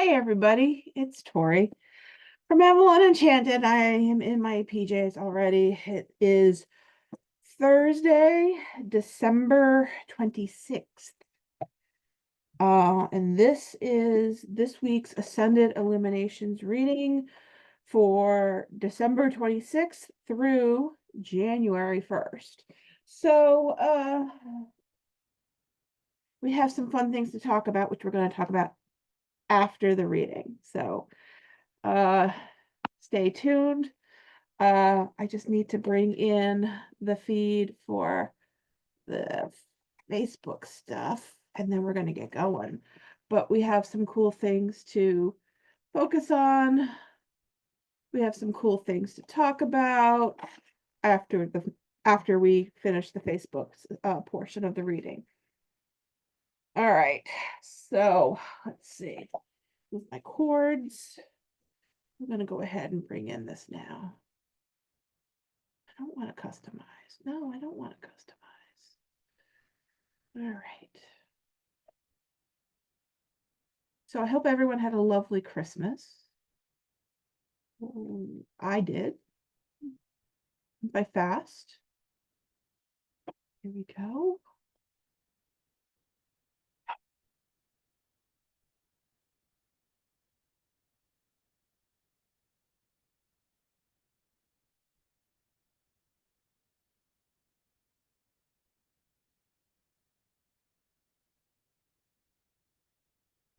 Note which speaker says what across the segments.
Speaker 1: Hey everybody, it's Tori from Avalon Enchanted. I am in my PJs already. It is Thursday, December 26th. And this is this week's Ascended Illuminations reading for December 26th through January 1st. So we have some fun things to talk about, which we're going to talk about after the reading. So stay tuned. I just need to bring in the feed for the Facebook stuff, and then we're going to get going. But we have some cool things to focus on. We have some cool things to talk about after we finish the Facebook portion of the reading. All right, so let's see. With my cords, I'm going to go ahead and bring in this now. I don't want to customize. No, I don't want to customize. All right. So I hope everyone had a lovely Christmas. I did. By fast. Here we go.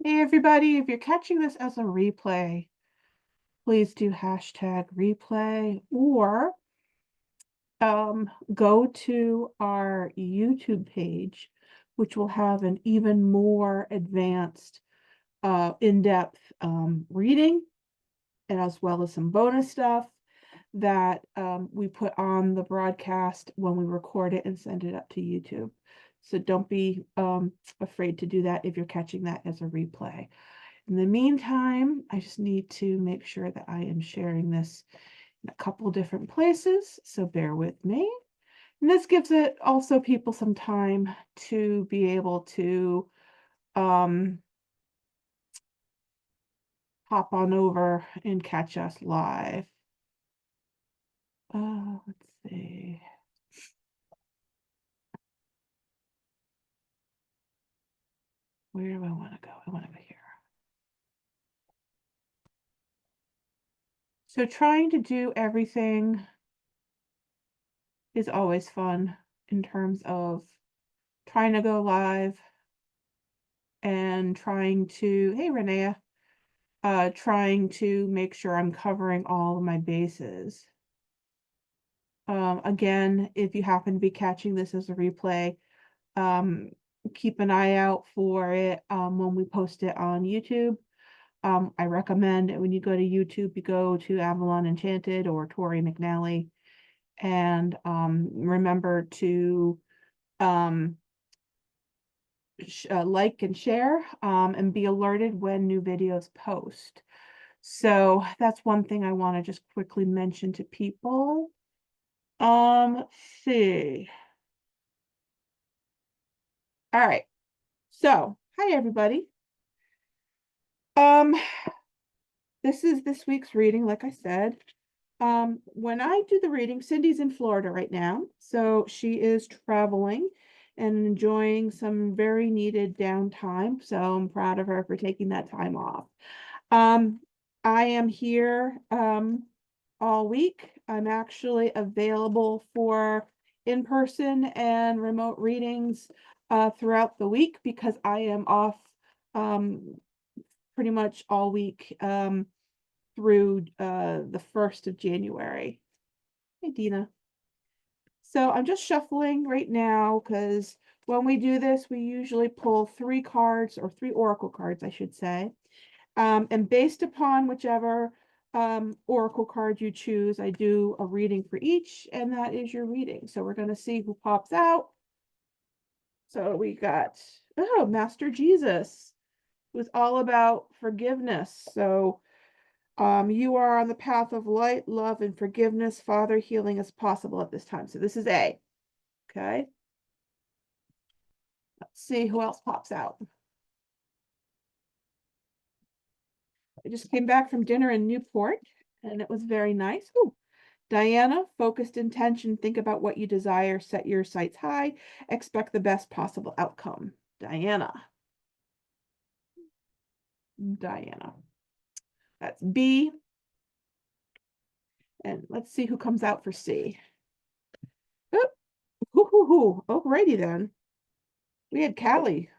Speaker 1: Hey everybody, if you're catching this as a replay, please do hashtag replay or go to our YouTube page, which will have an even more advanced, in-depth reading, and as well as some bonus stuff that we put on the broadcast when we record it and send it up to YouTube. So don't be afraid to do that if you're catching that as a replay. In the meantime, I just need to make sure that I am sharing this in a couple different places, so bear with me. And this gives it also people some time to be able to hop on over and catch us live. Let's see. Where do I want to go? I want to go here. So trying to do everything is always fun in terms of trying to go live and trying to, hey Renea, trying to make sure I'm covering all of my bases. Again, if you happen to be catching this as a replay, keep an eye out for it when we post it on YouTube. I recommend when you go to YouTube, you go to Avalon Enchanted or Tori McNally, and remember to like and share and be alerted when new videos post. So that's one thing I want to just quickly mention to people. Let's see. All right. So, hi everybody. Um, this is this week's reading, like I said. When I do the reading, Cindy's in Florida right now, so she is traveling and enjoying some very needed downtime. So I'm proud of her for taking that time off. I am here all week. I'm actually available for in-person and remote readings throughout the week because I am off pretty much all week through the 1st of January. Hey, Dina. So I'm just shuffling right now because when we do this, we usually pull 3 cards, or 3 oracle cards, I should say. And based upon whichever oracle card you choose, I do a reading for each, and that is your reading. So we're going to see who pops out. So we got, oh, Master Jesus, who's all about forgiveness. So you are on the path of light, love, and forgiveness. Father, healing is possible at this time. So this is A. Okay. Let's see who else pops out. I just came back from dinner in Newport and it was very nice. Ooh. Diana, focused intention, think about what you desire, set your sights high, expect the best possible outcome. Diana. Diana. That's B. And let's see who comes out for C. Oh, alrighty then. We had Cali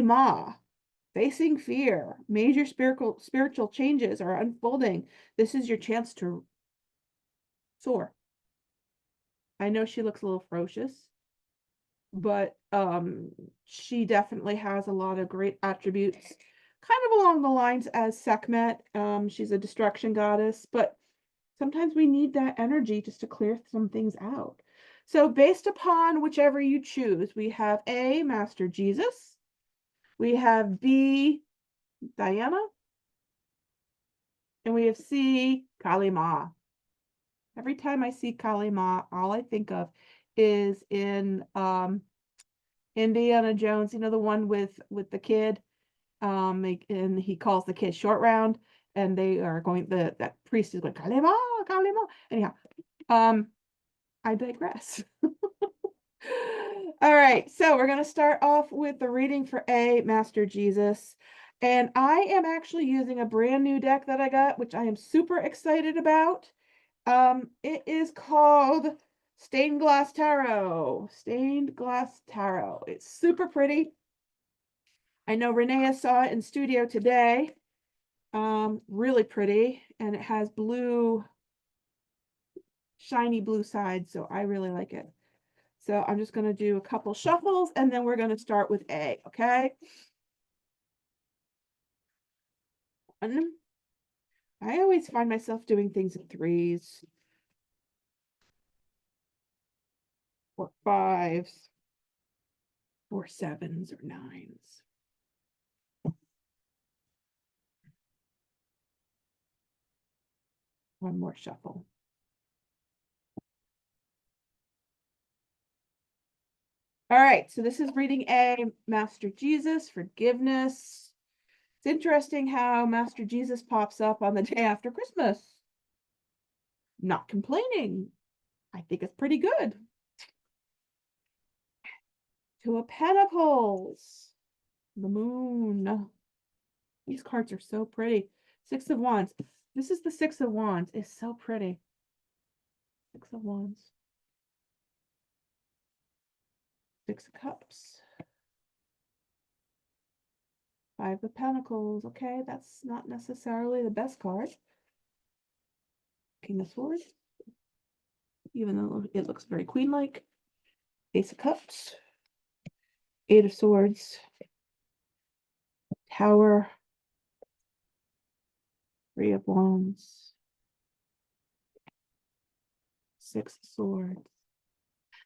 Speaker 1: Ma. Facing fear. Major spiritual changes are unfolding. This is your chance to soar. I know she looks a little ferocious, but she definitely has a lot of great attributes, kind of along the lines as Sekhmet. She's a destruction goddess, but sometimes we need that energy just to clear some things out. So based upon whichever you choose, we have A, Master Jesus, we have B, Diana, and we have C, Cali Ma. Every time I see Cali Ma, all I think of is in Indiana Jones, you know, the one with the kid, and he calls the kid Short Round, and they are going, that priest is going, Cali Ma, Cali Ma. Anyhow, I digress. All right, so we're going to start off with the reading for A, Master Jesus. And I am actually using a brand new deck that I got, which I am super excited about. It is called Stained Glass Tarot. Stained Glass Tarot. It's super pretty. I know Renee saw it in studio today. Really pretty. And it has blue, shiny blue sides, so I really like it. So I'm just going to do a couple shuffles and then we're going to start with A, okay? And I always find myself doing things in threes or fives or sevens or nines. One more shuffle. All right, so this is reading A, Master Jesus, forgiveness. It's interesting how Master Jesus pops up on the day after Christmas. Not complaining. I think it's pretty good. Two of Pentacles. The Moon. These cards are so pretty. Six of Wands. This is the Six of Wands. It's so pretty. Six of Wands. Six of Cups. Five of Pentacles. Okay, that's not necessarily the best card. King of Swords. Even though it looks very queen-like. Ace of Cups. Eight of Swords. Tower. Three of Wands. Six of Swords.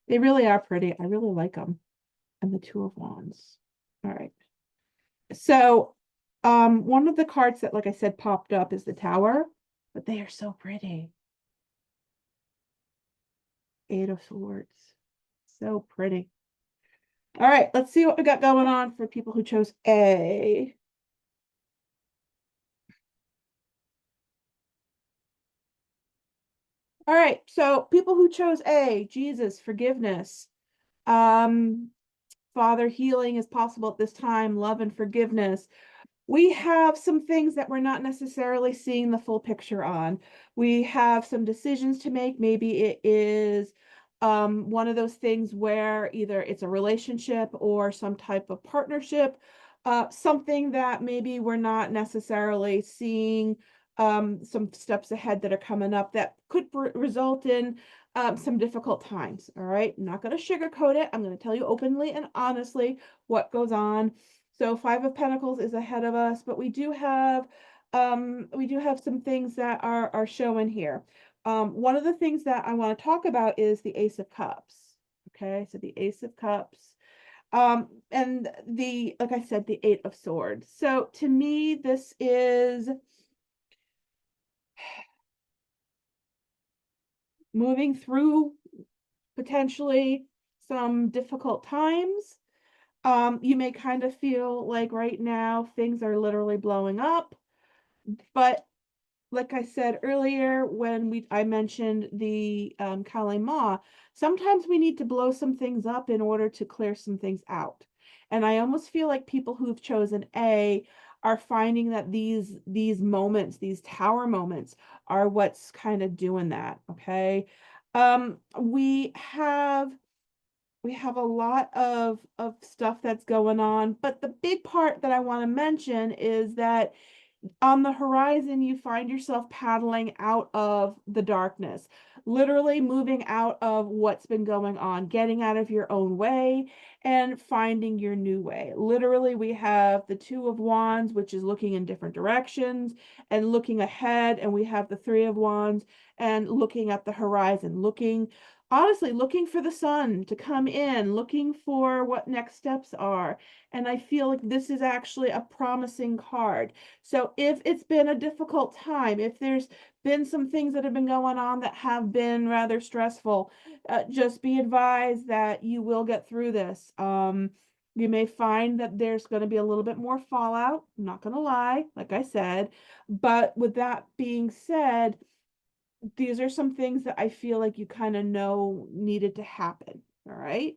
Speaker 1: They really are pretty. I really like them. And the Two of Wands. All right. So, one of the cards that, like I said, popped up is the Tower, but they are so pretty. Eight of Swords. So pretty. All right, let's see what we got going on for people who chose A. All right, so people who chose A, Jesus, forgiveness. Father, healing is possible at this time, love and forgiveness. We have some things that we're not necessarily seeing the full picture on. We have some decisions to make. Maybe it is one of those things where either it's a relationship or some type of partnership, something that maybe we're not necessarily seeing some steps ahead that are coming up that could result in some difficult times. All right, I'm not going to sugarcoat it. I'm going to tell you openly and honestly what goes on. So Five of Pentacles is ahead of us, but we do have some things that are showing here. One of the things that I want to talk about is the Ace of Cups. Okay, so the Ace of Cups. And like I said, the Eight of Swords. So to me, this is moving through potentially some difficult times. You may kind of feel like right now things are literally blowing up, but like I said earlier, when I mentioned the Cali Ma, sometimes we need to blow some things up in order to clear some things out. And I almost feel like people who've chosen A are finding that these moments, these tower moments, are what's kind of doing that. Okay. Um, we have we have a lot of stuff that's going on, but the big part that I want to mention is that on the horizon, you find yourself paddling out of the darkness, literally moving out of what's been going on, getting out of your own way and finding your new way. Literally, we have the Two of Wands, which is looking in different directions and looking ahead, and we have the Three of Wands and looking at the horizon, honestly, looking for the sun to come in, looking for what next steps are. And I feel like this is actually a promising card. So if it's been a difficult time, if there's been some things that have been going on that have been rather stressful, just be advised that you will get through this. You may find that there's going to be a little bit more fallout. I'm not going to lie, like I said. But with that being said, these are some things that I feel like you kind of know needed to happen. All right.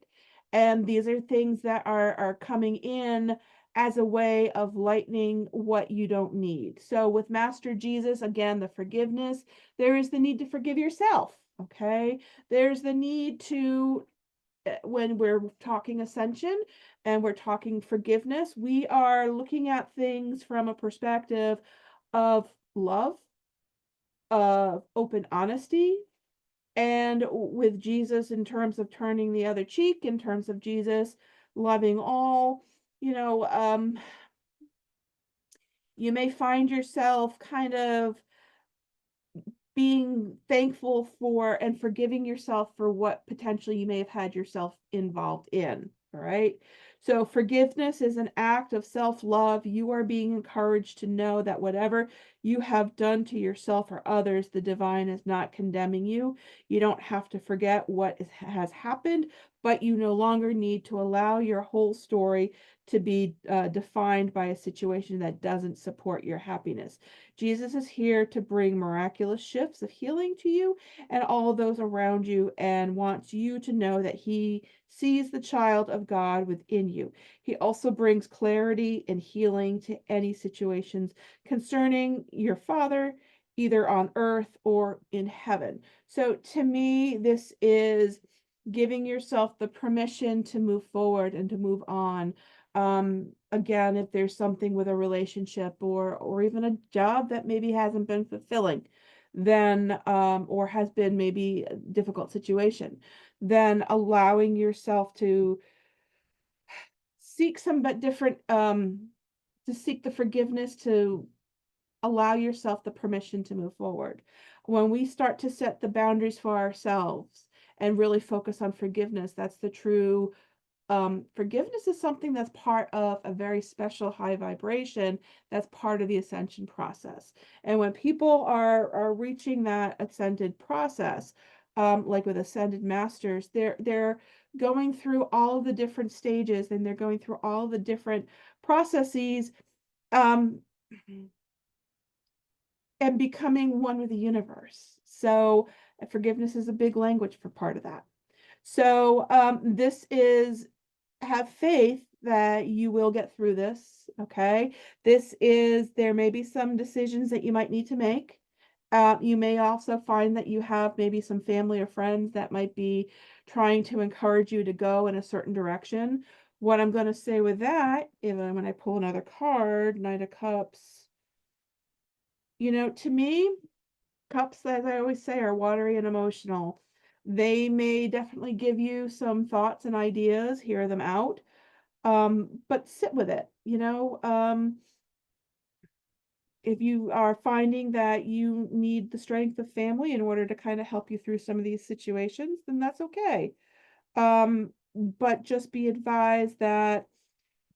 Speaker 1: And these are things that are coming in as a way of lightening what you don't need. So with Master Jesus, again, the forgiveness, there is the need to forgive yourself. Okay. There's the need to, when we're talking ascension and we're talking forgiveness, we are looking at things from a perspective of love, of open honesty, and with Jesus in terms of turning the other cheek, in terms of Jesus loving all, you know, you may find yourself kind of being thankful for and forgiving yourself for what potentially you may have had yourself involved in. All right. So forgiveness is an act of self-love. You are being encouraged to know that whatever you have done to yourself or others, the divine is not condemning you. You don't have to forget has happened, but you no longer need to allow your whole story to be defined by a situation that doesn't support your happiness. Jesus is here to bring miraculous shifts of healing to you and all those around you, and wants you to know that he sees the child of God within you. He also brings clarity and healing to any situations concerning your Father, either on earth or in heaven. So to me, this is giving yourself the permission to move forward and to move on. Again, if there's something with a relationship or even a job that maybe hasn't been fulfilling, then or has been maybe a difficult situation, then allowing yourself to seek some but different to seek the forgiveness, to allow yourself the permission to move forward. When we start to set the boundaries for ourselves and really focus on forgiveness, that's the true forgiveness is something that's part of a very special high vibration that's part of the ascension process. And when people are reaching that ascended process, like with ascended masters, they're going through all of the different stages and they're going through all the different processes, um, and becoming one with the universe. So forgiveness is a big language for part of that. So this is, have faith that you will get through this. Okay. There may be some decisions that you might need to make. You may also find that you have maybe some family or friends that might be trying to encourage you to go in a certain direction. What I'm going to say with that, even when I pull another card, Knight of Cups, to me, cups, as I always say, are watery and emotional. They may definitely give you some thoughts and ideas, hear them out, but sit with it. If you are finding that you need the strength of family in order to kind of help you through some of these situations, then that's okay. But just be advised that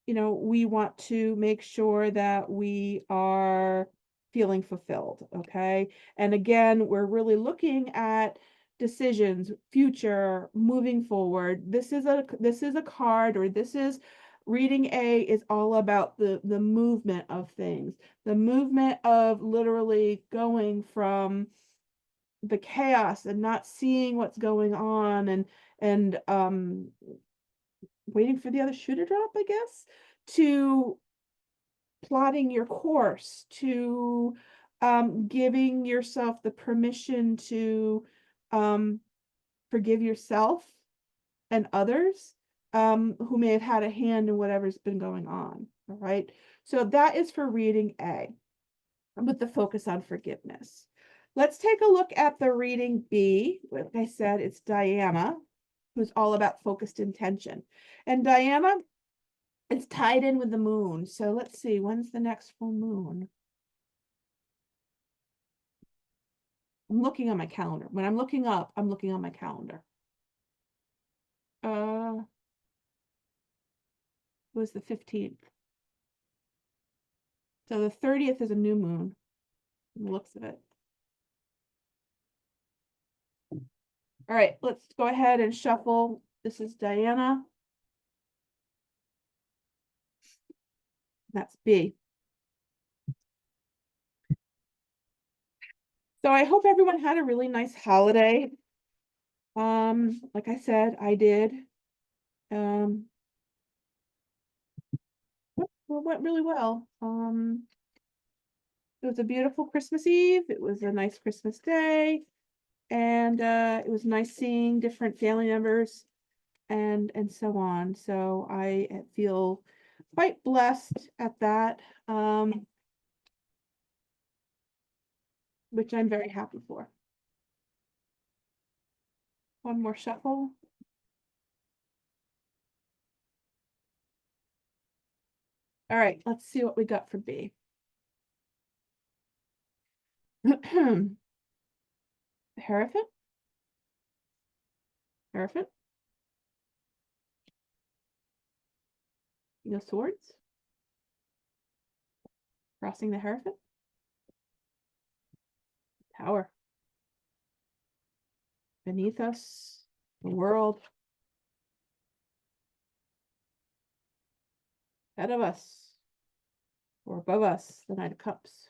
Speaker 1: we want to make sure that we are feeling fulfilled. Okay. And again, we're really looking at decisions, future, moving forward. This is a card, or this is reading A is all about the movement of things, the movement of literally going from the chaos and not seeing what's going on and waiting for the other shoe to drop, I guess, to plotting your course, to giving yourself the permission to forgive yourself and others who may have had a hand in whatever's been going on. All right. So that is for reading A with the focus on forgiveness. Let's take a look at the reading B. Like I said, it's Diana, who's all about focused intention. And Diana, it's tied in with the moon. So let's see, when's the next full moon? I'm looking on my calendar. When I'm looking up, I'm looking on my calendar. It was the 15th. So the 30th is a new moon, from the looks of it. All right, let's go ahead and shuffle. This is Diana. That's B. So I hope everyone had a really nice holiday. Like I said, I did. Well, went really well. It was a beautiful Christmas Eve. It was a nice Christmas day, and it was nice seeing different family members and so on. So I feel quite blessed at that, which I'm very happy for. One more shuffle. All right, let's see what we got for B. Hierophant, Hierophant, no swords, crossing the Hierophant, Tower, beneath us, the world, ahead of us, or above us, the Knight of Cups.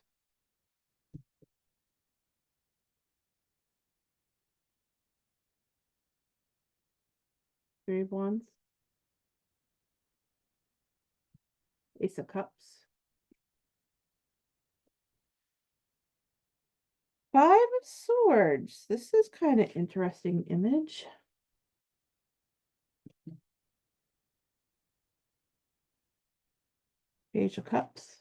Speaker 1: Three of Wands, Ace of Cups, Five of Swords. This is kind of interesting image. Page of Cups.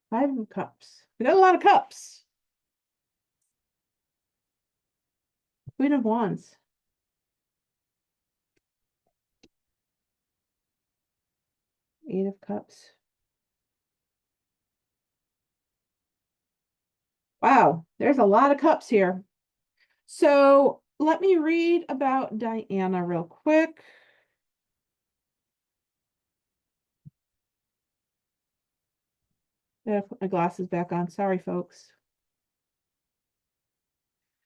Speaker 1: Five of Cups. We got a lot of cups. Queen of Wands. Eight of Cups. Wow, there's a lot of cups here. So let me read about Diana real quick. I gotta put my glasses back on. Sorry, folks.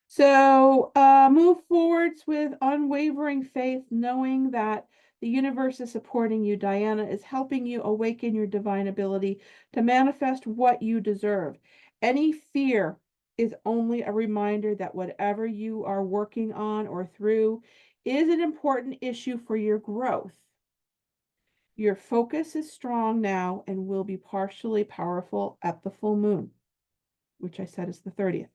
Speaker 1: So move forwards with unwavering faith, knowing that the universe is supporting you. Diana is helping you awaken your divine ability to manifest what you deserve. Any fear is only a reminder that whatever you are working on or through is an important issue for your growth. Your focus is strong now and will be partially powerful at the full moon, which I said is the 30th.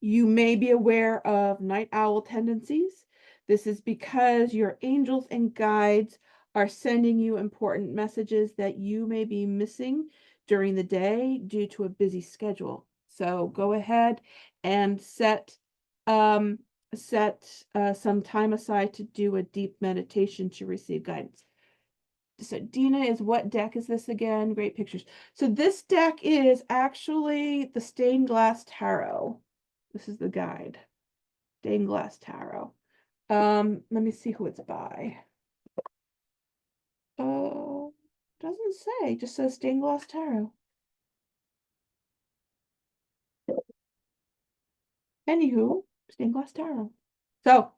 Speaker 1: You may be aware of night owl tendencies. This is because your angels and guides are sending you important messages that you may be missing during the day due to a busy schedule. So go ahead and set some time aside to do a deep meditation to receive guidance. So Dina is, what deck is this again? Great pictures. So this deck is actually the Stained Glass Tarot. This is the guide. Stained Glass Tarot. Let me see who it's by. Doesn't say, just says Stained Glass Tarot. Anywho, Stained Glass Tarot. So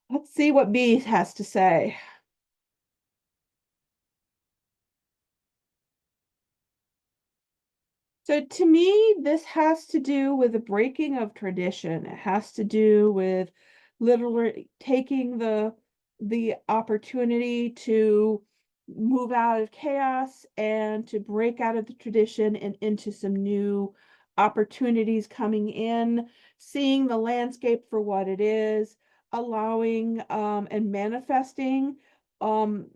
Speaker 1: Let's see what B has to say. So to me, this has to do with the breaking of tradition. It has to do with literally taking the opportunity to move out of chaos and to break out of the tradition and into some new opportunities coming in, seeing the landscape for what it is, allowing and manifesting um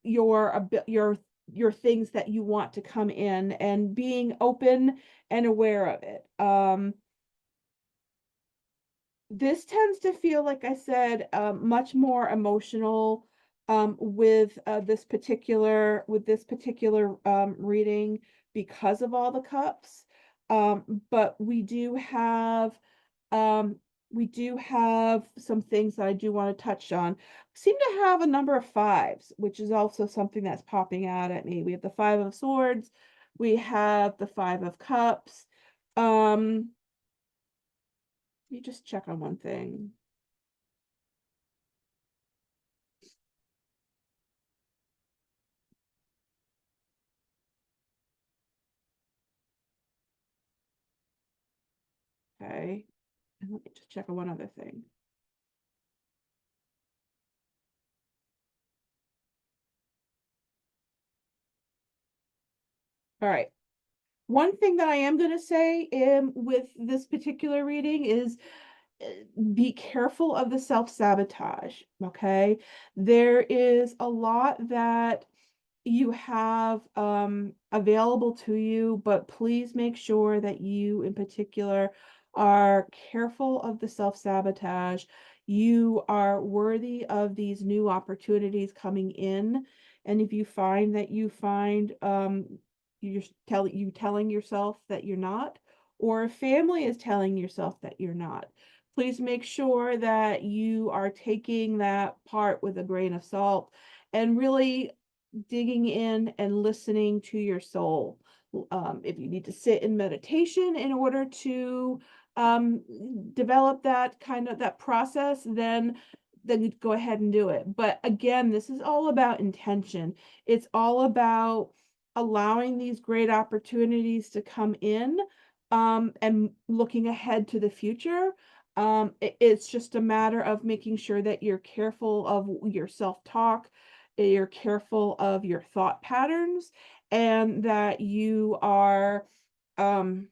Speaker 1: your things that you want to come in and being open and aware of it. This tends to feel, like I said, much more emotional with this particular reading because of all the cups. But um, we do have some things that I do want to touch on. Seem to have a number of fives, which is also something that's popping out at me. We have the Five of Swords, we have the Five of Cups. Um, Let me just check on one thing. Okay. And let me just check on one other thing. All right. One thing that I am going to say with this particular reading is be careful of the self-sabotage, okay? There is a lot that you have available to you, but please make sure that you in particular are careful of the self-sabotage. You are worthy of these new opportunities coming in, and if you find that you find you telling yourself that you're not, or a family is telling yourself that you're not, please make sure that you are taking that part with a grain of salt and really digging in and listening to your soul. If you need to sit in meditation in order to um, develop that process, then go ahead and do it. But again, this is all about intention. It's all about allowing these great opportunities to come in and looking ahead to the future. It's just a matter of making sure that you're careful of your self-talk, you're careful of your thought patterns, and that you are um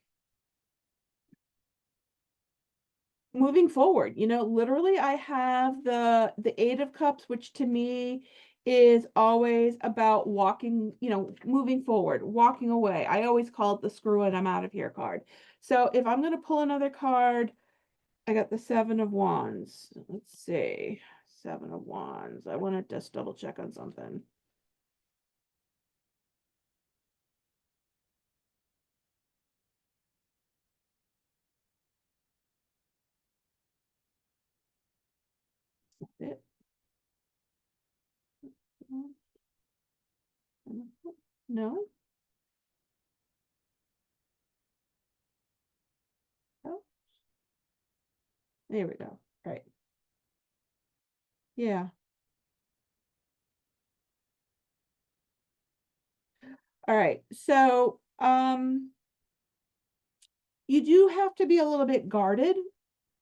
Speaker 1: moving forward. Literally, I have the Eight of Cups, which to me is always about walking, moving forward, walking away. I always call it the screw it, I'm out of here card. So if I'm going to pull another card, I got the Seven of Wands. Let's see. Seven of Wands. I want to just double check on something. It. No? Oh, there we go. Right. Yeah. All right. So, you do have to be a little bit guarded.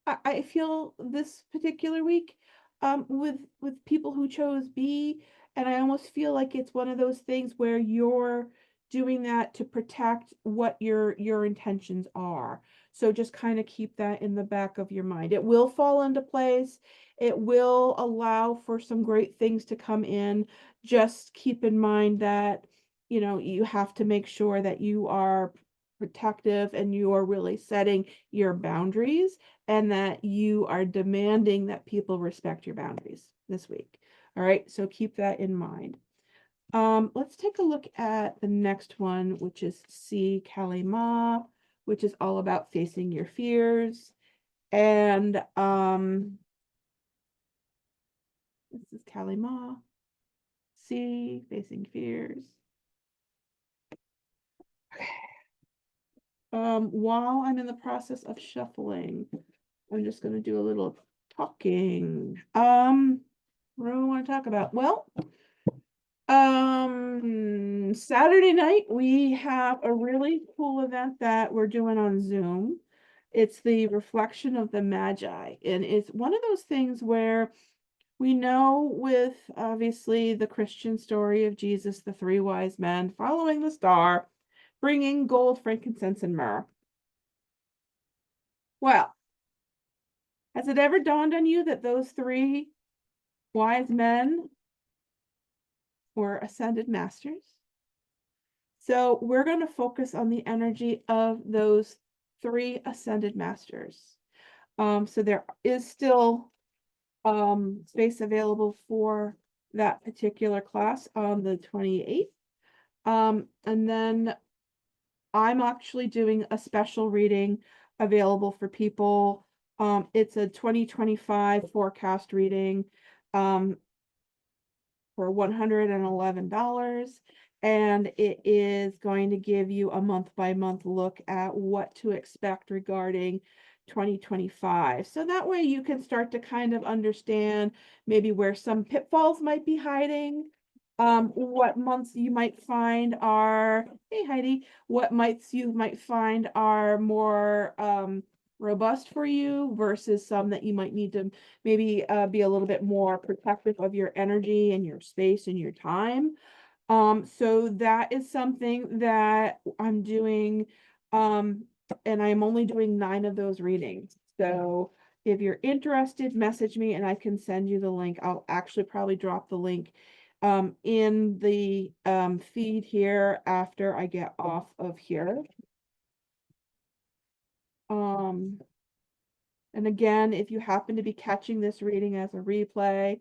Speaker 1: I feel this particular week, with people who chose B, and I almost feel like it's one of those things where you're doing that to protect what your intentions are. So just kind of keep that in the back of your mind. It will fall into place. It will allow for some great things to come in. Just keep in mind that, you have to make sure that you are protective and you are really setting your boundaries and that you are demanding that people respect your boundaries this week. All right, so keep that in mind. Let's take a look at the next one, which is C, Cali Ma, which is all about facing your fears. And this is Cali Ma, C, facing fears. Okay. While I'm in the process of shuffling, I'm just going to do a little talking. What do I want to talk about? Well, Saturday night we have a really cool event that we're doing on Zoom. It's the Reflection of the Magi, and it's one of those things where we know with obviously the Christian story of Jesus, the three wise men following the star, bringing gold, frankincense, and myrrh. Well, has it ever dawned on you that those three wise men were ascended masters? So we're going to focus on the energy of those three ascended masters. So there is still space available for that particular class on the 28th. And then I'm actually doing a special reading available for people. It's a 2025 forecast reading. For $111, and it is going to give you a month-by-month look at what to expect regarding 2025. So that way you can start to kind of understand maybe where some pitfalls might be hiding, what months you might find are, hey Heidi, what months you might find are more robust for you versus some that you might need to maybe be a little bit more protective of your energy and your space and your time. So that is something that I'm doing, and I'm only doing 9 of those readings. So if you're interested, message me and I can send you the link. I'll actually probably drop the link in the feed here after I get off of here. And again, if you happen to be catching this reading as a replay,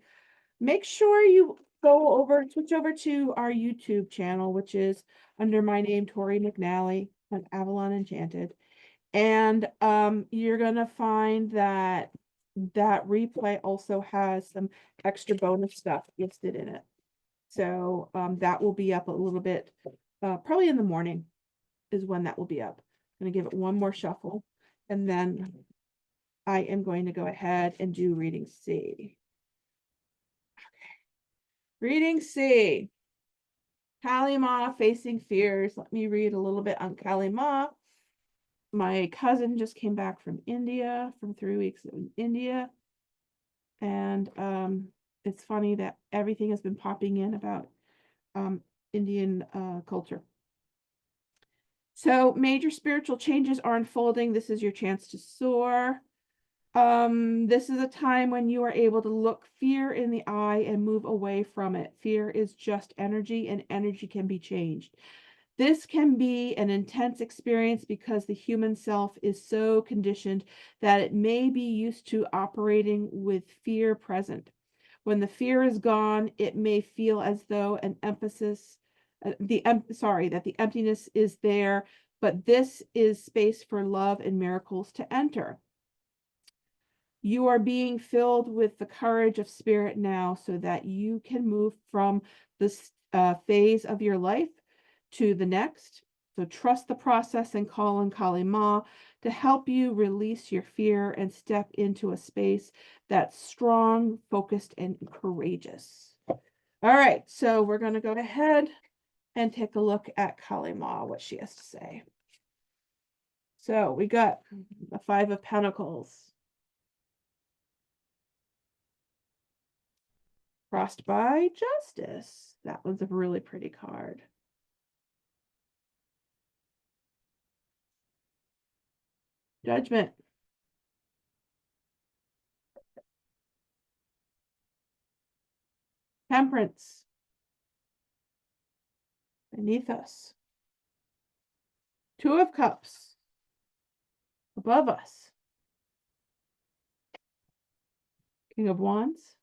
Speaker 1: make sure you switch over to our YouTube channel, which is under my name, Tori McNally on Avalon Enchanted. And you're gonna find that that replay also has some extra bonus stuff listed in it. So that will be up a little bit, probably in the morning is when that will be up. I'm gonna give it one more shuffle, and then I am going to go ahead and do reading C. Reading C. Cali Ma facing fears. Let me read a little bit on Cali Ma. My cousin just came back from India, from 3 weeks in India. And it's funny that everything has been popping in about Indian culture. So major spiritual changes are unfolding. This is your chance to soar. This is a time when you are able to look fear in the eye and move away from it. Fear is just energy, and energy can be changed. This can be an intense experience because the human self is so conditioned that it may be used to operating with fear present. When the fear is gone, it may feel as though an emphasis, that the emptiness is there, but this is space for love and miracles to enter. You are being filled with the courage of spirit now so that you can move from this phase of your life to the next. So trust the process and call on Cali Ma to help you release your fear and step into a space that's strong, focused, and courageous. All right, so we're going to go ahead and take a look at Cali Ma, what she has to say. So we got the 5 of Pentacles. Crossed by Justice. That was a really pretty card. Judgment. Temperance. Beneath us. 2 of Cups. Above us. King of Wands.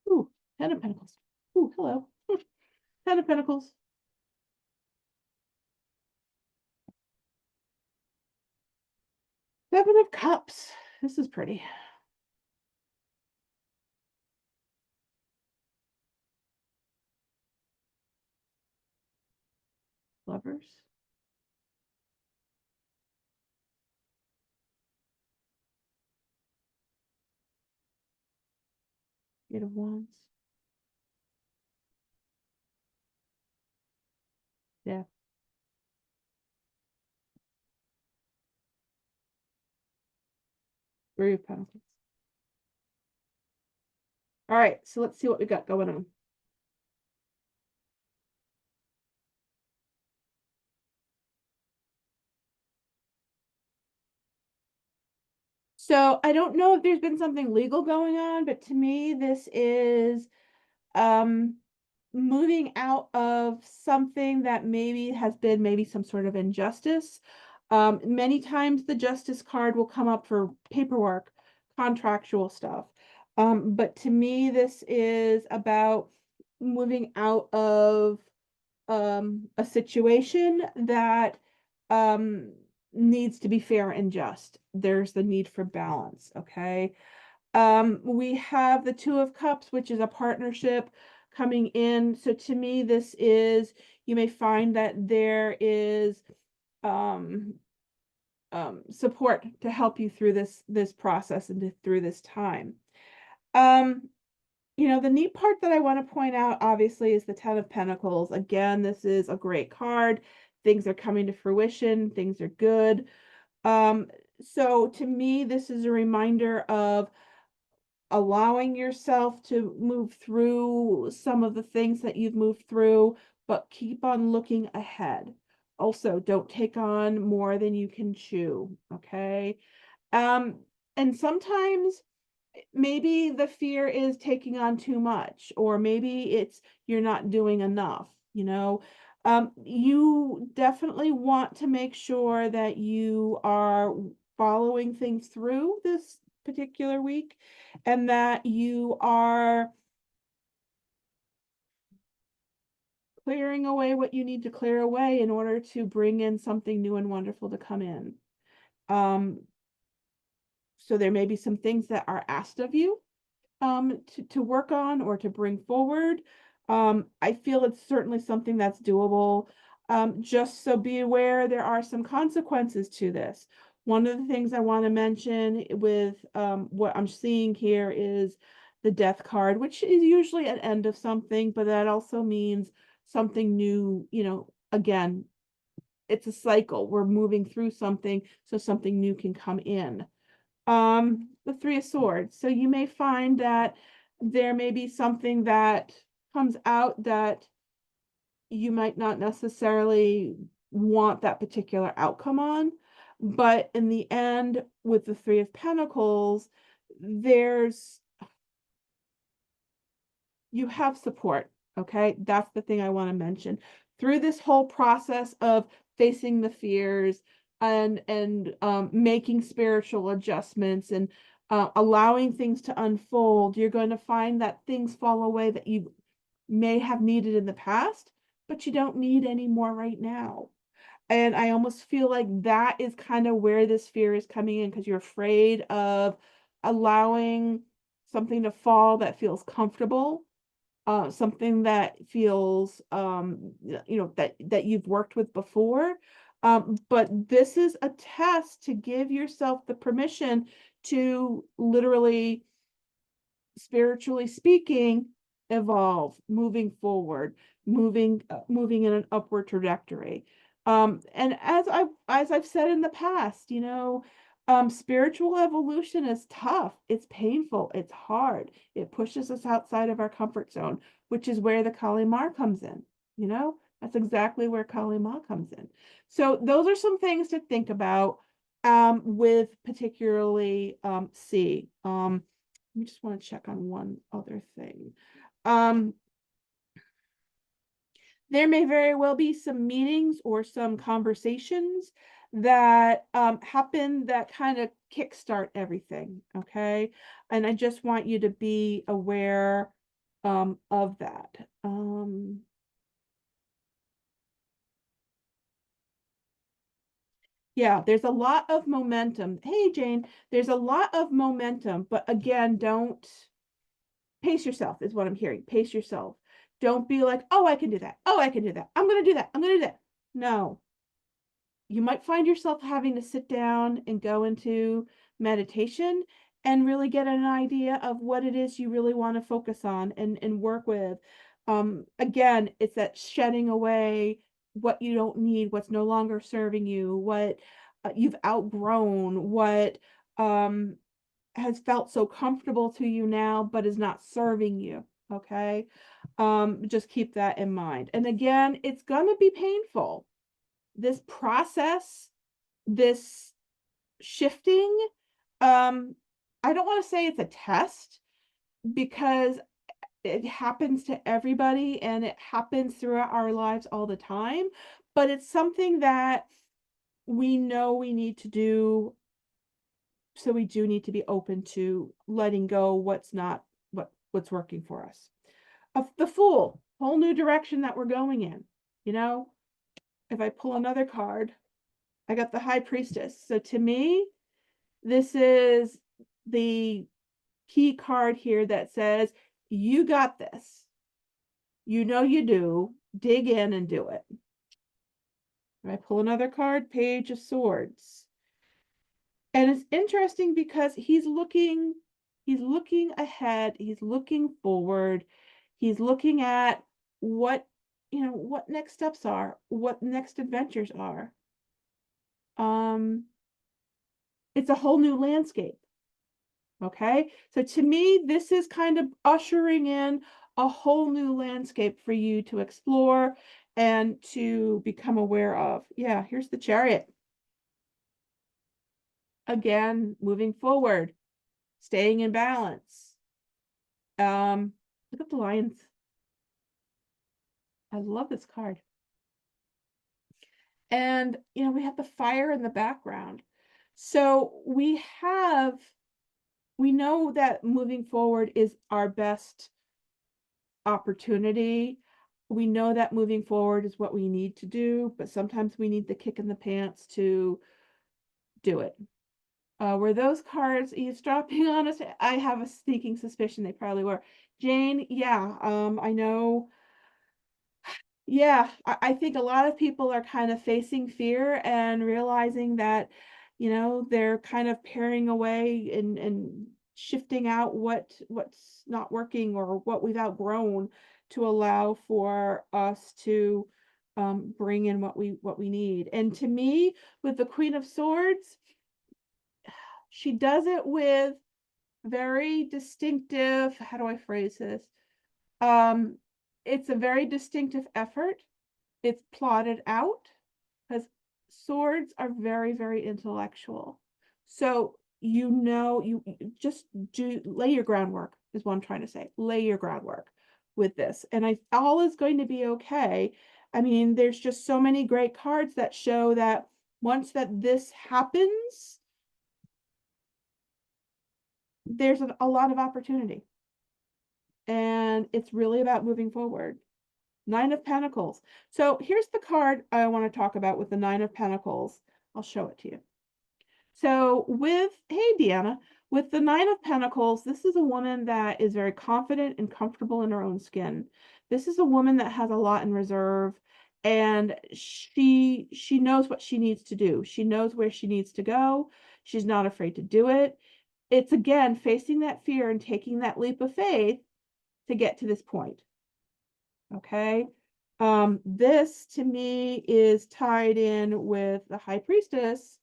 Speaker 1: Ooh, 10 of Pentacles. Ooh, hello. 10 of Pentacles. Seven of Cups. This is pretty. Lovers. Eight of Wands. Yeah. Three of Pentacles. All right, so let's see what we got going on. So I don't know if there's been something legal going on, but to me, this is um moving out of something that maybe has been maybe some sort of injustice. Many times the justice card will come up for paperwork, contractual stuff. But to me, this is about moving out of a situation that um, needs to be fair and just. There's the need for balance, okay? We have the Two of Cups, which is a partnership coming in. So to me, this is, you may find that there is um, support to help you through this process and through this time. Um, the neat part that I want to point out, obviously, is the Ten of Pentacles. Again, this is a great card. Things are coming to fruition. Things are good. Um, so to me, this is a reminder of allowing yourself to move through some of the things that you've moved through, but keep on looking ahead. Also, don't take on more than you can chew, okay? Um, and sometimes maybe the fear is taking on too much, or maybe it's you're not doing enough, you definitely want to make sure that you are following things through this particular week, and that you are clearing away what you need to clear away in order to bring in something new and wonderful to come in. So there may be some things that are asked of you to work on or to bring forward. I feel it's certainly something that's doable. Just so be aware, there are some consequences to this. One of the things I want to mention with what I'm seeing here is the Death card, which is usually an end of something, but that also means something new, again, it's a cycle. We're moving through something so something new can come in. The Three of Swords. So you may find that there may be something that comes out that you might not necessarily want that particular outcome on, but in the end, with the Three of Pentacles, you have support. Okay, that's the thing I want to mention through this whole process of facing the fears and making spiritual adjustments and allowing things to unfold. You're going to find that things fall away that you may have needed in the past, but you don't need anymore right now. And I almost feel like that is kind of where this fear is coming in, because you're afraid of allowing something to fall that feels comfortable, something that feels that you've worked with before. But this is a test to give yourself the permission to literally, spiritually speaking, evolve, moving forward, moving in an upward trajectory. And as I've said in the past, spiritual evolution is tough. It's painful. It's hard. It pushes us outside of our comfort zone, which is where the Kali Ma comes in. That's exactly where Kali Ma comes in. So those are some things to think about with particularly C. I just want to check on one other thing. There may very well be some meetings or some conversations that happen that kind of kickstart everything, okay? And I just want you to be aware of that. Yeah, there's a lot of momentum. Hey, Jane, there's a lot of momentum, but again, don't pace yourself, is what I'm hearing. Pace yourself. Don't be like, oh, I can do that. Oh, I can do that. I'm going to do that. I'm going to do that. No. You might find yourself having to sit down and go into meditation and really get an idea of what it is you really want to focus on and work with. Again, it's that shedding away what you don't need, what's no longer serving you, what you've outgrown, what has felt so comfortable to you now, but is not serving you. Okay. Just keep that in mind. And again, it's going to be painful. This process, this shifting, I don't want to say it's a test because it happens to everybody and it happens throughout our lives all the time, but it's something that we know we need to do. So we do need to be open to letting go what's not what's working for us. Of the Fool, whole new direction that we're going in. You know, if I pull another card, I got the High Priestess. So to me, this is the key card here that says, you got this. You know you do. Dig in and do it. If I pull another card, Page of Swords. And it's interesting because he's looking ahead, he's looking forward, he's looking at what, what next steps are, what next adventures are. It's a whole new landscape. Okay? So to me, this is kind of ushering in a whole new landscape for you to explore and to become aware of. Yeah, here's the Chariot. Again, moving forward, staying in balance. Look at the lions. I love this card. And, we have the fire in the background. So we know that moving forward is our best opportunity. We know that moving forward is what we need to do, but sometimes we need the kick in the pants to do it. Were those cards eavesdropping on us? I have a sneaking suspicion they probably were. Jane, yeah, I know. Yeah, I think a lot of people are kind of facing fear and realizing that, they're kind of paring away and shifting out what's not working or what we've outgrown to allow for us to bring in what we need. And to me, with the Queen of Swords, she does it with very distinctive, how do I phrase this? Um, it's a very distinctive effort. It's plotted out because swords are very, very intellectual. So, you just lay your groundwork is what I'm trying to say. Lay your groundwork with this. And all is going to be okay. I mean, there's just so many great cards that show that once that this happens, there's a lot of opportunity. And it's really about moving forward. Nine of Pentacles. So here's the card I want to talk about with the Nine of Pentacles. I'll show it to you. So hey Deanna, with the Nine of Pentacles, this is a woman that is very confident and comfortable in her own skin. This is a woman that has a lot in reserve, and she knows what she needs to do. She knows where she needs to go. She's not afraid to do it. It's again facing that fear and taking that leap of faith to get to this point. Okay. This to me is tied in with the High Priestess.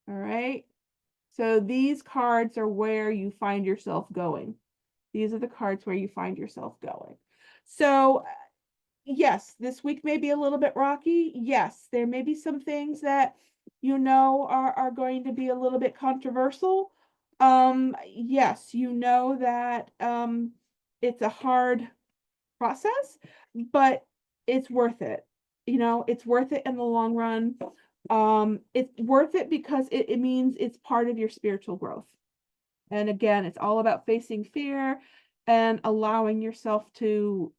Speaker 1: All right. So these cards are where you find yourself going. These are the cards where you find yourself going. So yes, this week may be a little bit rocky. Yes, there may be some things that are going to be a little bit controversial. Yes, that it's a hard process, but it's worth it. It's worth it in the long run. It's worth it because it means it's part of your spiritual growth. And again, it's all about facing fear and allowing yourself to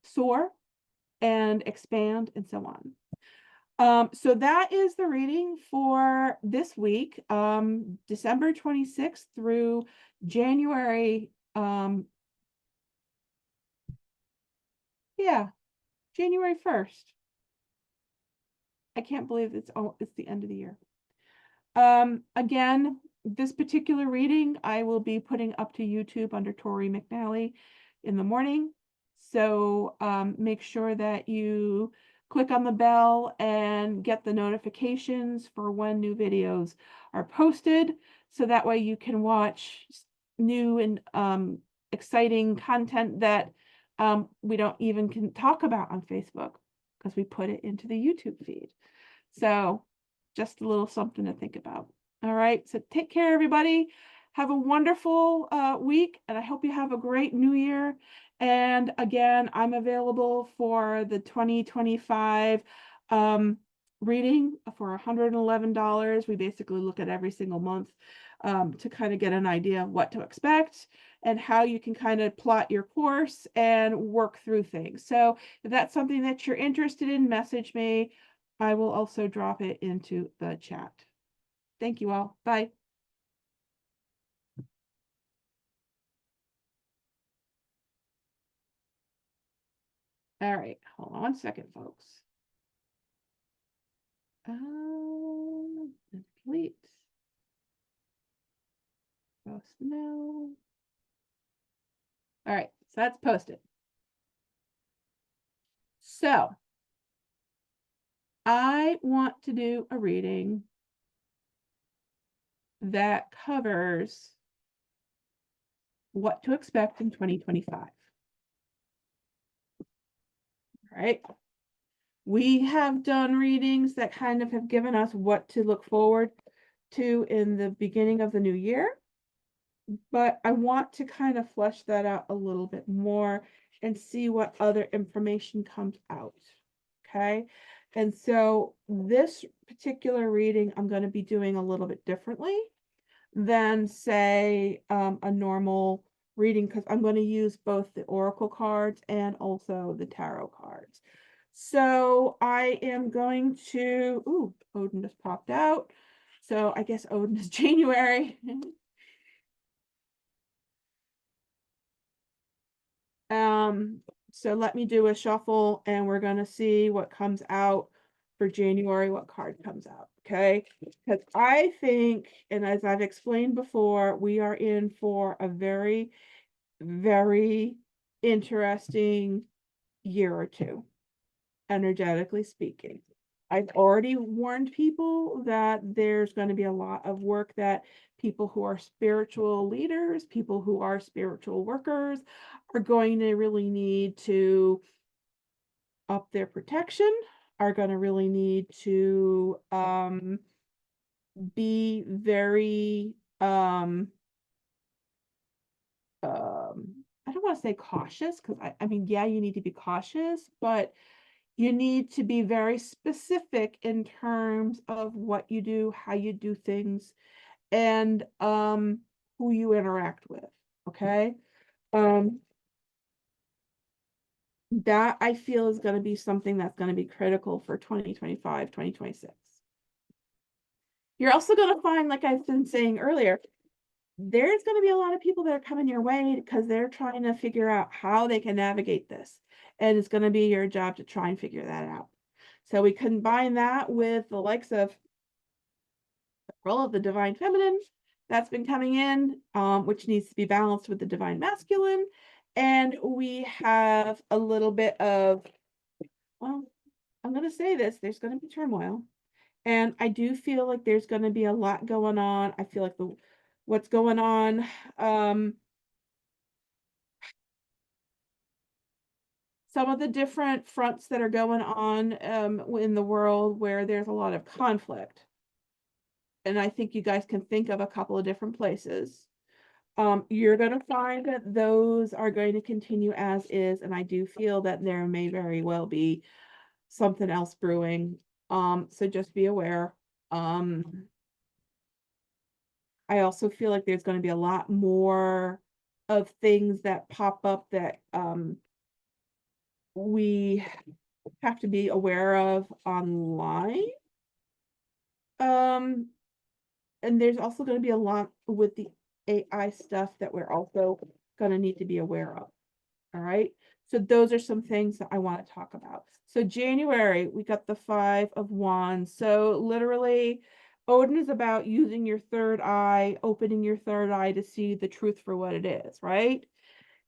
Speaker 1: soar and expand and so on. So that is the reading for this week, December 26th through January. January 1st. I can't believe it's the end of the year. Again, This particular reading I will be putting up to YouTube under Tori McNally in the morning. So make sure that you click on the bell and get the notifications for when new videos are posted. So that way you can watch new and exciting content that we don't even can talk about on Facebook because we put it into the YouTube feed. So just a little something to think about. All right. So take care, everybody. Have a wonderful week, and I hope you have a great new year. And again, I'm available for the 2025 reading for $111. We basically look at every single month to kind of get an idea of what to expect and how you can kind of plot your course and work through things. So if that's something that you're interested in, message me. I will also drop it into the chat. Thank you all. Bye. All right, hold on one second, folks. Delete. Post now. All right, so that's posted. So I want to do a reading that covers what to expect in 2025. All right. We have done readings that kind of have given us what to look forward to in the beginning of the new year. But I want to kind of flesh that out a little bit more and see what other information comes out. Okay. And so this particular reading, I'm going to be doing a little bit differently than say a normal reading, because I'm going to use both the oracle cards and also the tarot cards. So I am going to, ooh, Odin just popped out. So I guess Odin is January. So let me do a shuffle and we're gonna see what comes out for January, what card comes out, okay? Because I think, and as I've explained before, we are in for a very, very interesting year or two, energetically speaking. I've already warned people that there's going to be a lot of work that people who are spiritual leaders, people who are spiritual workers are going to really need to up their protection, are going to really need to be very I don't want to say cautious, because I mean, yeah, you need to be cautious, but you need to be very specific in terms of what you do, how you do things, and who you interact with. Okay. Um, that I feel is going to be something that's going to be critical for 2025, 2026. You're also going to find, like I've been saying earlier, there's going to be a lot of people that are coming your way because they're trying to figure out how they can navigate this. And it's going to be your job to try and figure that out. So we combine that with the likes of the role of the divine feminine that's been coming in, which needs to be balanced with the divine masculine. And we have a little bit of, well, I'm going to say this, there's going to be turmoil. And I do feel like there's going to be a lot going on. I feel like what's going on, some of the different fronts that are going on in the world where there's a lot of conflict. And I think you guys can think of a couple of different places. You're going to find that those are going to continue as is. And I do feel that there may very well be something else brewing. So just be aware. I also feel like there's going to be a lot more of things that pop up that we have to be aware of online. And there's also going to be a lot with the AI stuff that we're also going to need to be aware of. All right. So those are some things that I want to talk about. So January, we got the 5 of Wands. So literally, Odin is about using your third eye, opening your third eye to see the truth for what it is, right?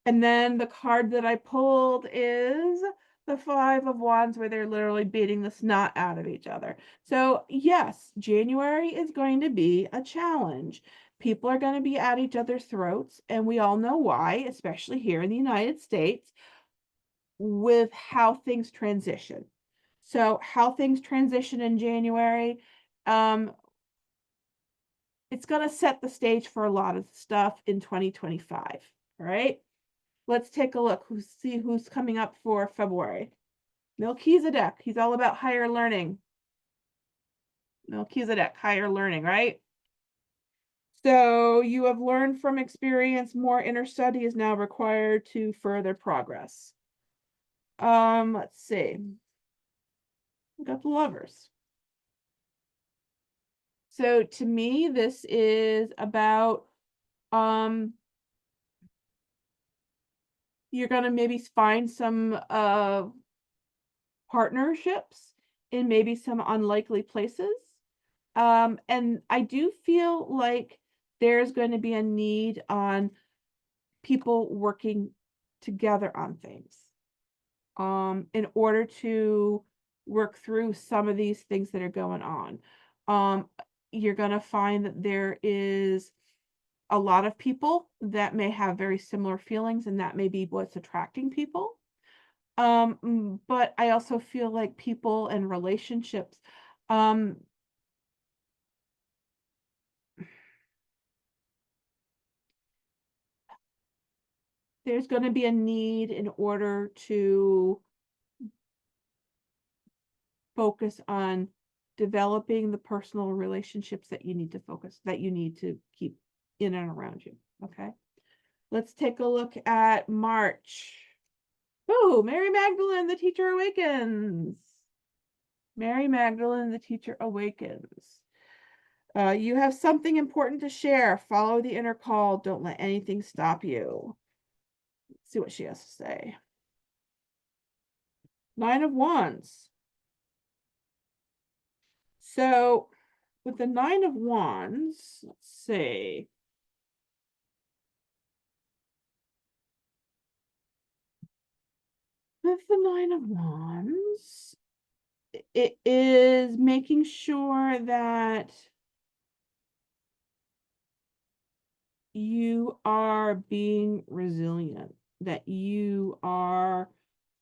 Speaker 1: And then the card that I pulled is the Five of Wands, where they're literally beating the snot out of each other. So yes, January is going to be a challenge. People are going to be at each other's throats, and we all know why, especially here in the United States, with how things transition. So how things transition in January, it's going to set the stage for a lot of stuff in 2025, all right? Let's take a look, see who's coming up for February. Melchizedek, he's all about higher learning. Melchizedek, higher learning, right? So you have learned from experience, more inner study is now required to further progress. Let's see. We got the Lovers. So to me, this is about you're gonna maybe find some partnerships in maybe some unlikely places. And I do feel like there's going to be a need on people working together on things in order to work through some of these things that are going on. You're going to find that there is a lot of people that may have very similar feelings, and that may be what's attracting people. But I also feel like people and relationships, there's going to be a need in order to focus on developing the personal relationships that you need to keep in and around you. Okay. Let's take a look at March. Oh, Mary Magdalene, the teacher awakens. Mary Magdalene, the teacher awakens. You have something important to share. Follow the inner call. Don't let anything stop you. Let's see what she has to say. Nine of Wands. So with the Nine of Wands, let's see. With the Nine of Wands, it is making sure that you are being resilient, that you are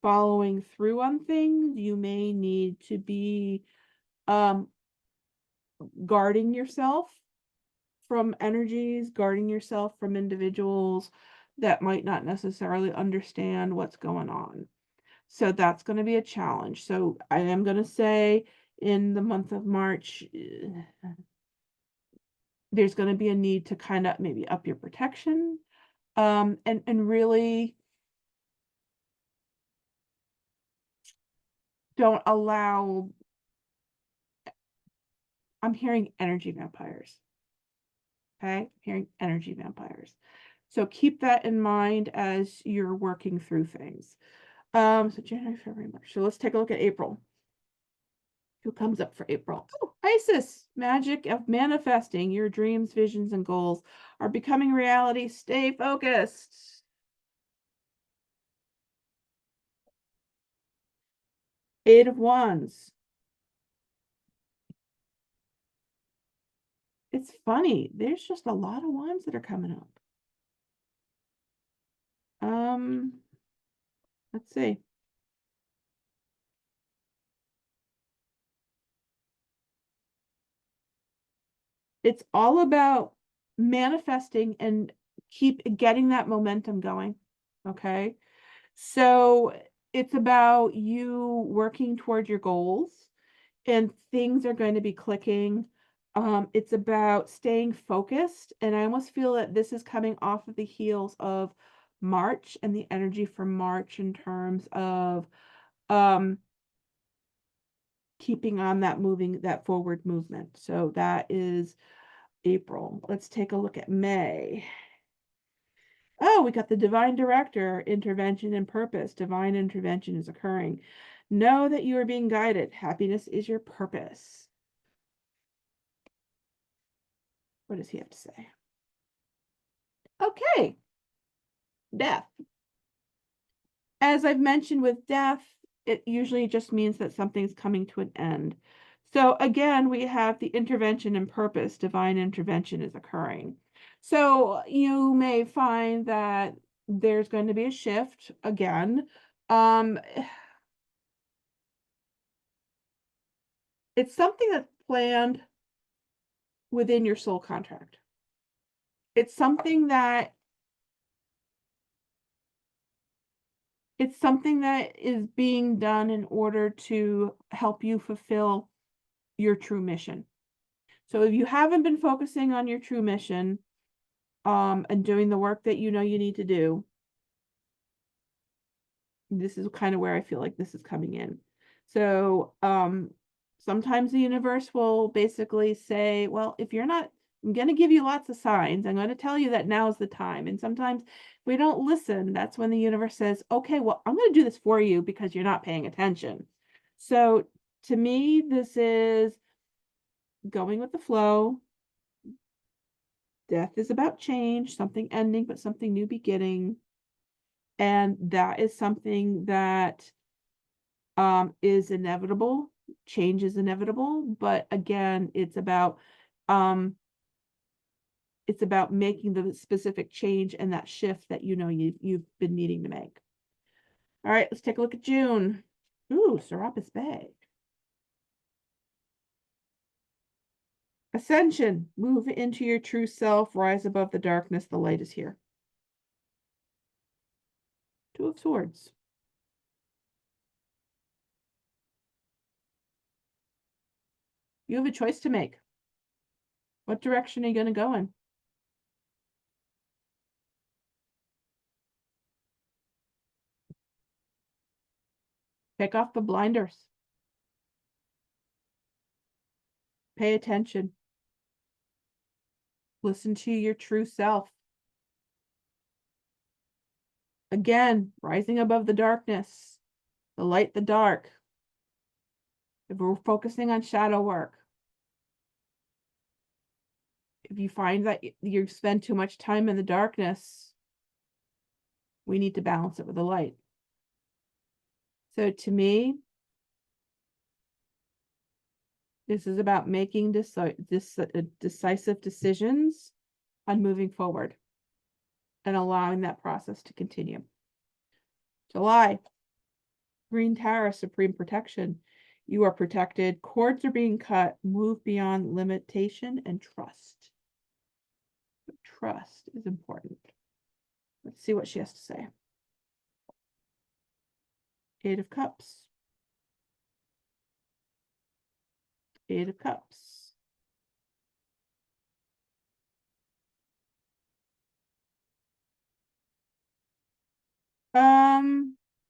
Speaker 1: following through on things. You may need to be guarding yourself from energies, guarding yourself from individuals that might not necessarily understand what's going on. So that's going to be a challenge. So I am going to say in the month of March, there's going to be a need to kind of maybe up your protection, and really don't allow, I'm hearing energy vampires. Okay, I'm hearing energy vampires. So keep that in mind as you're working through things. So January, February, March. So let's take a look at April. Who comes up for April? Oh, Isis. Magic of manifesting. Your dreams, visions, and goals are becoming reality. Stay focused. Eight of Wands. It's funny. There's just a lot of wands that are coming up. Let's see. It's all about manifesting and keep getting that momentum going. Okay. So it's about you working toward your goals, and things are going to be clicking. It's about staying focused. And I almost feel that this is coming off of the heels of March and the energy from March in terms of keeping on that forward movement. So that is April. Let's take a look at May. Oh, we got the divine director, intervention and purpose. Divine intervention is occurring. Know that you are being guided. Happiness is your purpose. What does he have to say? Okay. Death. As I've mentioned with death, it usually just means that something's coming to an end. So again, we have the intervention and purpose, divine intervention is occurring. So you may find that there's going to be a shift again. Um, it's something that's planned within your soul contract. It's something that is being done in order to help you fulfill your true mission. So if you haven't been focusing on your true mission, and doing the work that you know you need to do, this is kind of where I feel like this is coming in. So, sometimes the universe will basically say, well, if you're not, I'm going to give you lots of signs. I'm going to tell you that now's the time. And sometimes if we don't listen, that's when the universe says, okay, well, I'm going to do this for you because you're not paying attention. So to me, this is going with the flow. Death is about change, something ending, but something new beginning. And that is something that is inevitable. Change is inevitable, but again, it's about making the specific change and that shift that you know you've been needing to make. All right, let's take a look at June. Ooh, Serapis Bay. Ascension. Move into your true self. Rise above the darkness. The light is here. Two of Swords. You have a choice to make. What direction are you going to go in? Take off the blinders. Pay attention. Listen to your true self. Again, rising above the darkness, the light, the dark. If we're focusing on shadow work, if you find that you spend too much time in the darkness, we need to balance it with the light. So to me, this is about making decisive decisions on moving forward and allowing that process to continue. July, Green Tower, Supreme Protection. You are protected. Cords are being cut. Move beyond limitation and trust. Trust is important. Let's see what she has to say. Eight of Cups. Eight of Cups.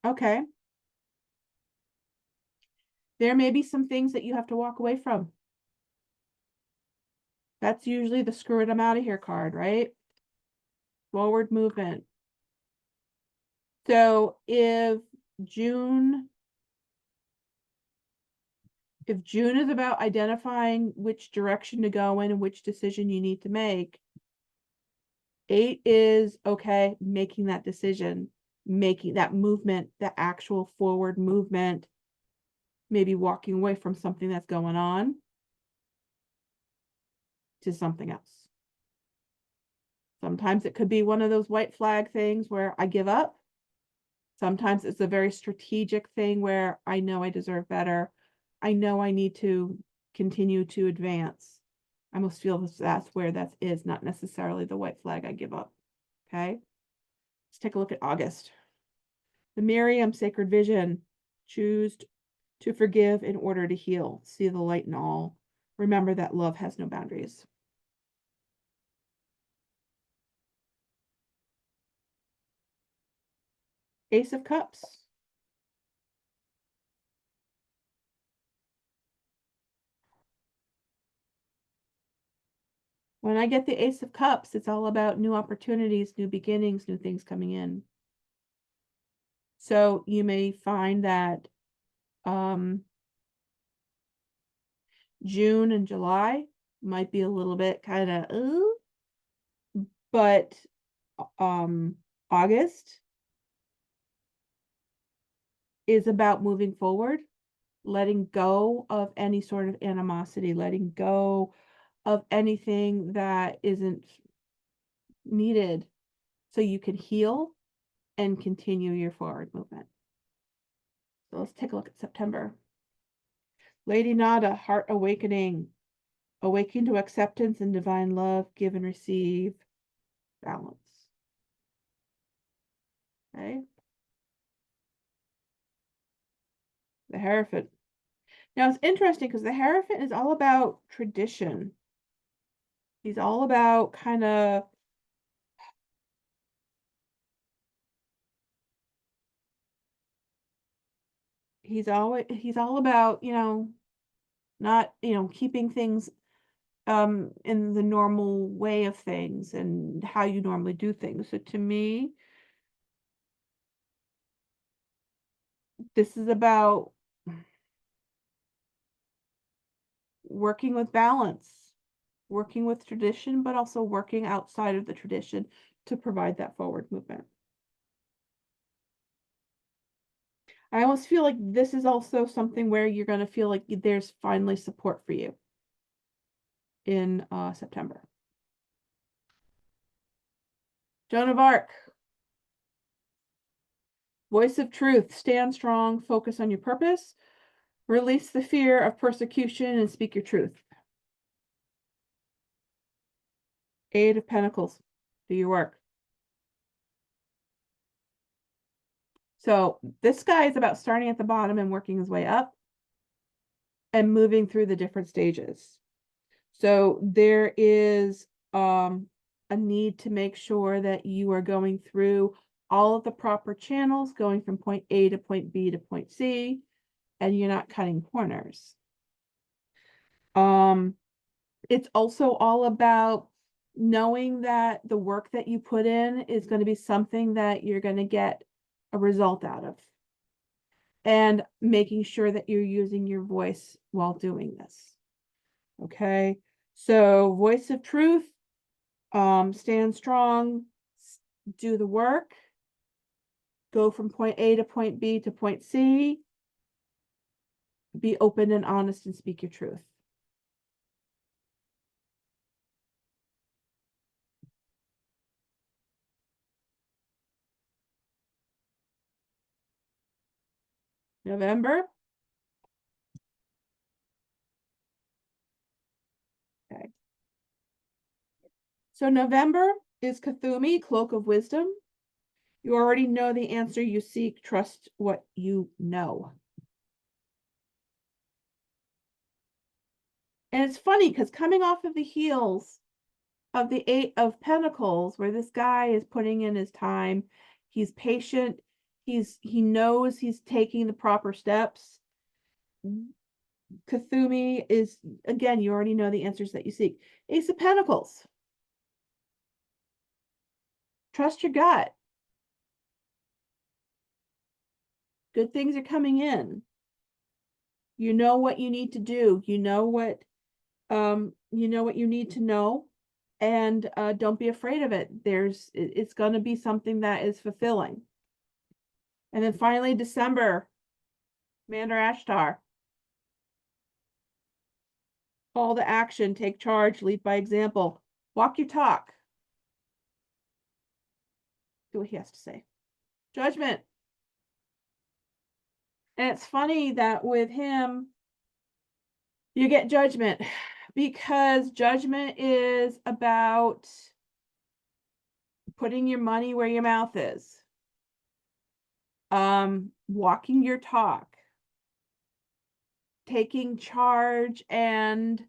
Speaker 1: Okay. There may be some things that you have to walk away from. That's usually the screw it, I'm out of here card, right? Forward movement. So June if June is about identifying which direction to go in and which decision you need to make, 8 is, okay, making that decision, making that movement, the actual forward movement, maybe walking away from something that's going on to something else. Sometimes it could be one of those white flag things where I give up. Sometimes it's a very strategic thing where I know I deserve better. I know I need to continue to advance. I must feel that's where that is, not necessarily the white flag I give up. Okay. Let's take a look at August. The Miriam Sacred Vision. Choose to forgive in order to heal. See the light in all. Remember that love has no boundaries. Ace of Cups. When I get the Ace of Cups, it's all about new opportunities, new beginnings, new things coming in. So you may find that June and July, might be a little bit kind of, but August is about moving forward, letting go of any sort of animosity, letting go of anything that isn't needed so you can heal and continue your forward movement. So let's take a look at September. Lady Nada, heart awakening. Awaken to acceptance and divine love, give and receive, balance. Okay. The Hierophant. Now it's interesting because the Hierophant is all about tradition. He's all about kind of he's all about, not, keeping things in the normal way of things and how you normally do things. So to me, this is about working with balance, working with tradition, but also working outside of the tradition to provide that forward movement. I almost feel like this is also something where you're going to feel like there's finally support for you in September. Joan of Arc. Voice of truth. Stand strong. Focus on your purpose. Release the fear of persecution and speak your truth. Eight of Pentacles. Do your work. So this guy is about starting at the bottom and working his way up and moving through the different stages. So there is a need to make sure that you are going through all of the proper channels, going from point A to point B to point C, and you're not cutting corners. It's also all about knowing that the work that you put in is going to be something that you're going to get a result out of, and making sure that you're using your voice while doing this. Okay, so voice of truth, stand strong, do the work, go from point A to point B to point C, be open and honest and speak your truth. November. Okay. So November is Kathumi, Cloak of Wisdom. You already know the answer you seek. Trust what you know. And it's funny because coming off of the heels of the Eight of Pentacles, where this guy is putting in his time, he's patient, he knows he's taking the proper steps. Kathumi is, again, you already know the answers that you seek. Ace of Pentacles. Trust your gut. Good things are coming in. You know what you need to do. You know what you need to know, and don't be afraid of it. It's going to be something that is fulfilling. And then finally, December, Commander Ashtar. Call to action, take charge, lead by example, walk your talk. Do what he has to say. Judgment. And it's funny that with him, you get judgment, because judgment is about putting your money where your mouth is, walking your talk, taking charge, and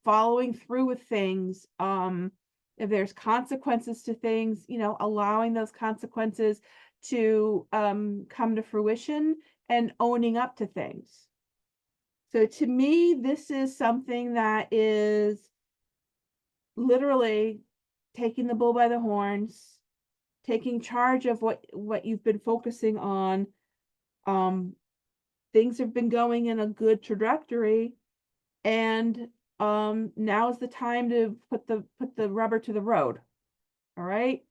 Speaker 1: following through with things. If there's consequences to things, allowing those consequences to come to fruition and owning up to things. So to me, this is something that is literally taking the bull by the horns, taking charge of what you've been focusing on. Things have been going in a good trajectory, and now is the time to put the rubber to the road. All right.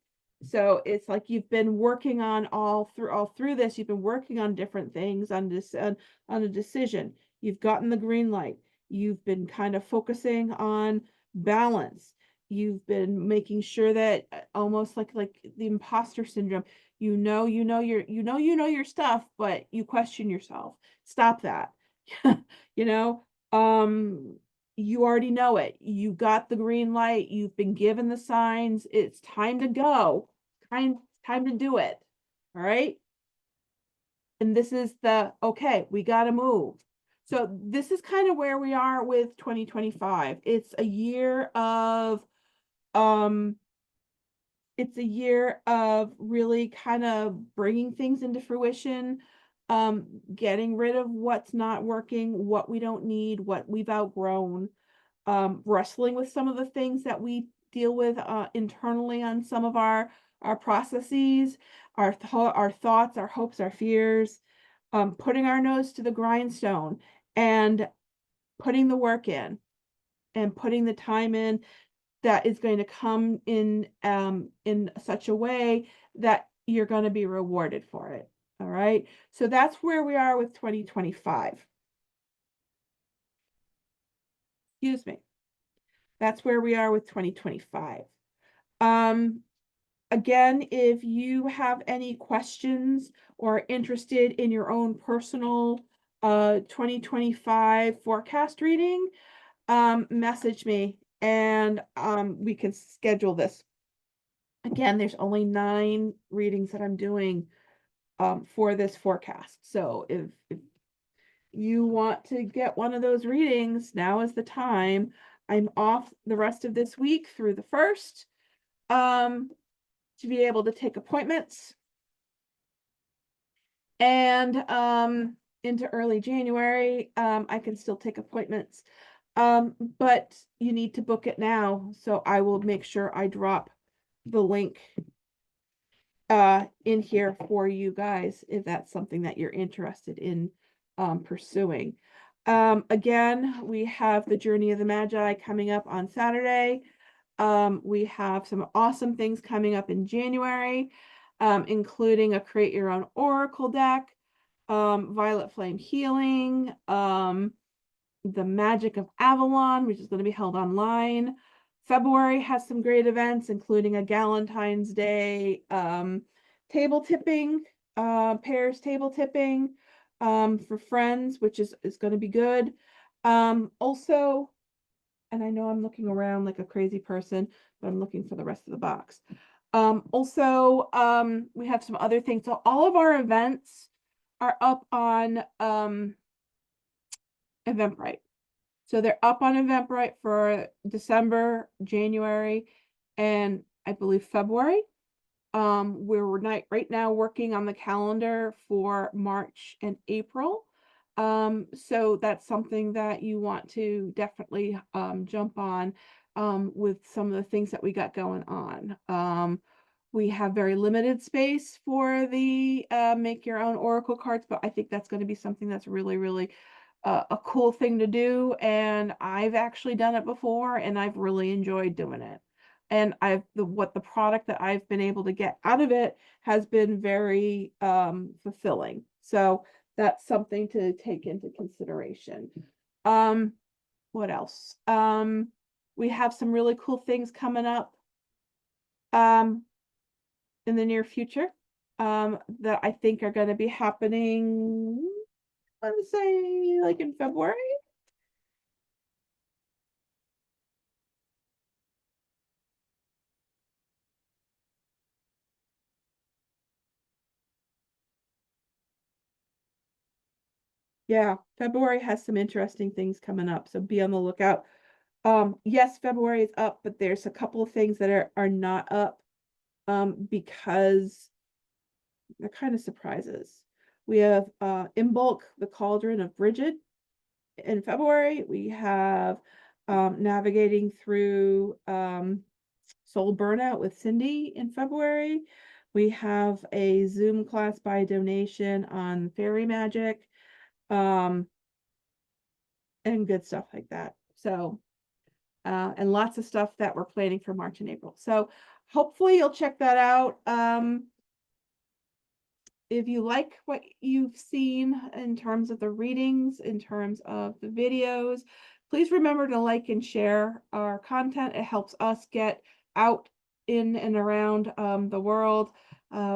Speaker 1: So it's like you've been working on all through this, you've been working on different things on this on a decision. You've gotten the green light. You've been kind of focusing on balance. You've been making sure that almost like the imposter syndrome, you know your stuff, but you question yourself. Stop that. You know, you already know it. You got the green light. You've been given the signs. It's time to go. Time to do it. All right. And this is the okay, we got to move. So this is kind of where we are with 2025. Um it's a year of really kind of bringing things into fruition, getting rid of what's not working, what we don't need, what we've outgrown, wrestling with some of the things that we deal with internally on some of our processes, our thoughts, our hopes, our fears, putting our nose to the grindstone and putting the work in and putting the time in that is going to come in such a way that you're going to be rewarded for it. All right. So that's where we are with 2025. Excuse me. That's where we are with 2025. Um, Again, if you have any questions or interested in your own personal 2025 forecast reading, message me and we can schedule this. Again, there's only 9 readings that I'm doing for this forecast. So if you want to get one of those readings, now is the time. I'm off the rest of this week through the 1st. To be able to take appointments, and into early January I can still take appointments, but you need to book it now, so I will make sure I drop the link in here for you guys if that's something that you're interested in pursuing. Again, we have the Journey of the Magi coming up on Saturday. We have some awesome things coming up in January, including a Create Your Own Oracle deck, Violet Flame Healing, the Magic of Avalon, which is going to be held online. February has some great events, including a Galentine's Day table tipping, pairs table tipping for friends, which is going to be good. Also, and I know I'm looking around like a crazy person, but I'm looking for the rest of the box. Also, we have some other things. So all of our events are up on Eventbrite. So they're up on Eventbrite for December, January, and I believe February. We're right now working on the calendar for March and April. So that's something that you want to definitely jump on with some of the things that we got going on. We have very limited space for the make your own oracle cards, but I think that's going to be something that's really, really a cool thing to do. And I've actually done it before, and I've really enjoyed doing it. And the product that I've been able to get out of it has been very fulfilling. So that's something to take into consideration. What else? We have some really cool things coming up in the near future that I think are going to be happening, let's say like in February. Yeah, February has some interesting things coming up, so be on the lookout. Yes, February is up, but there's a couple of things that are not up because they're kind of surprises. We have in bulk the Cauldron of Bridget in February. We have navigating through Soul Burnout with Cindy in February. We have a Zoom class by donation on fairy magic. and good stuff like that. So, and lots of stuff that we're planning for March and April. So hopefully you'll check that out. If you like what you've seen in terms of the readings, in terms of the videos, please remember to like and share our content. It helps us get out in and around the world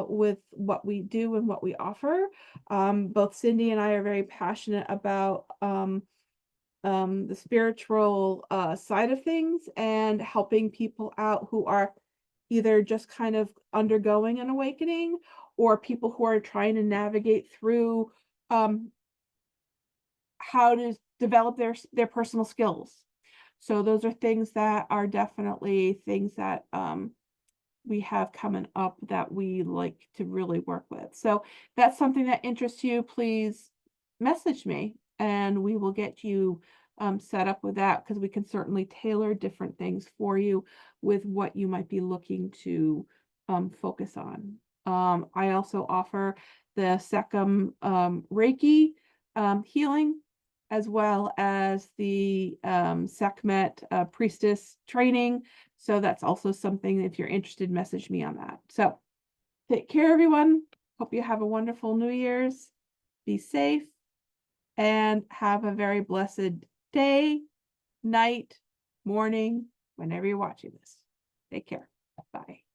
Speaker 1: with what we do and what we offer. Both Cindy and I are very passionate about the spiritual side of things and helping people out who are either just kind of undergoing an awakening or people who are trying to navigate through how to develop their personal skills. So those are things that are definitely things that we have coming up that we like to really work with. So if that's something that interests you, please message me and we will get you set up with that, because we can certainly tailor different things for you with what you might be looking to focus on. I also offer the Sekam Reiki healing, as well as the Sekhmet priestess training. So that's also something, if you're interested, message me on that. So take care, everyone. Hope you have a wonderful New Year's. Be safe and have a very blessed day, night, morning, whenever you're watching this. Take care. Bye.